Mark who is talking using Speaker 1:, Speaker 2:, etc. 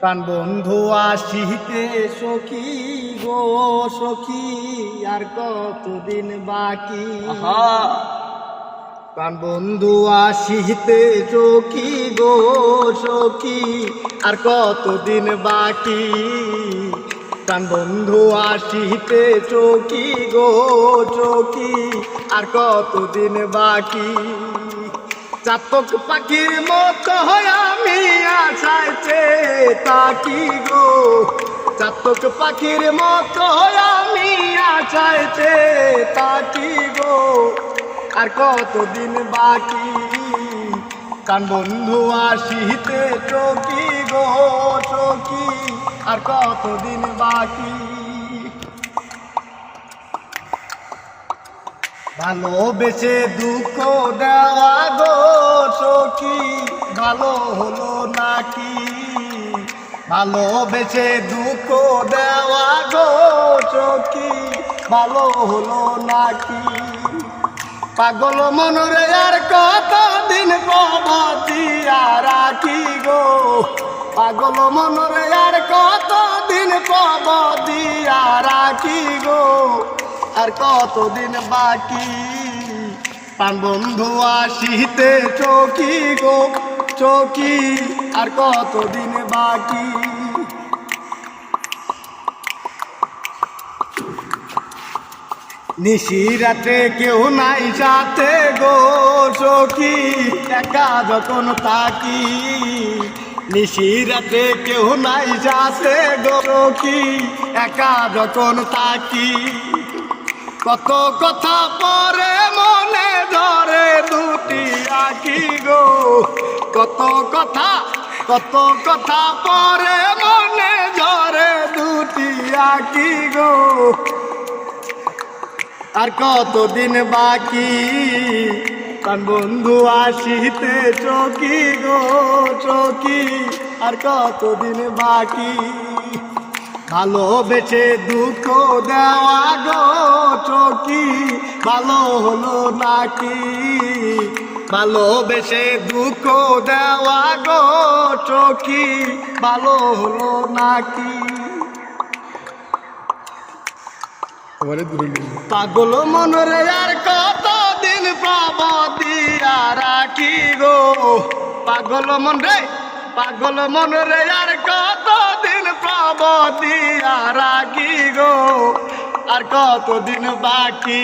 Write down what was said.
Speaker 1: প্রাণ বন্ধু আসিতে সখী গো সখী, আর কতদিন বাকি। প্রাণ বন্ধু আসিতে সখী গো সখী, আর কতদিন বাকি। প্রাণ বন্ধু আসিতে সখী গো সখী, আর কতদিন বাকি। চাতক পাখির মতো আমি আশাইতে তাকি গো, চাতক পাখির মতো আমি আশাইতে তাকি গো, আর কতদিন বাকি। কান বন্ধু আসিতে চকি গো চকি, আর কতদিন বাকি। ভালোবেসে দুঃখ দেওয়া গো সখী, ভালো হলো নাকি। ভালোবেসে দুঃখ দেওয়া গো সখী, ভালো হলো নাকি। পাগল মনরে আর কতদিন প্রভাতিয়া রাখি গো, পাগল মনরে আর কতদিন প্রভাতিয়া রাখি গো, আর কতদিন বাকি। প্রাণ বন্ধু আসিতে চকি গো চকি, আর কতদিন বাকি। নিশিরাতে কেউ নাই সাথে গো সখী, একা যখন থাকি। নিশিরাতে কেউ নাই সাথে গো সখী, একা যখন থাকি। কত কথা পরে মনে ধরে দুটি আঁকি গো, কত কথা পরে মনে ধরে দুটি আঁকি গো, আর কতদিন বাকি। প্রাণ বন্ধু আসিতে চকি গো চকি, আর কতদিন বাকি। ভালোবেসে দুঃখ দেওয়া গো চকি, ভালো হলো নাকি। ভালোবেসে দুঃখ দেওয়া গো চকি, ভালো হলো নাকি। পাগল মনরে আর কতদিন প্রভাতিয়া রাখি গো, পাগল মন রে পাগল মনরে আর কতদিন প্রভাতিয়া রাখি গো, আর কতদিন বাকি।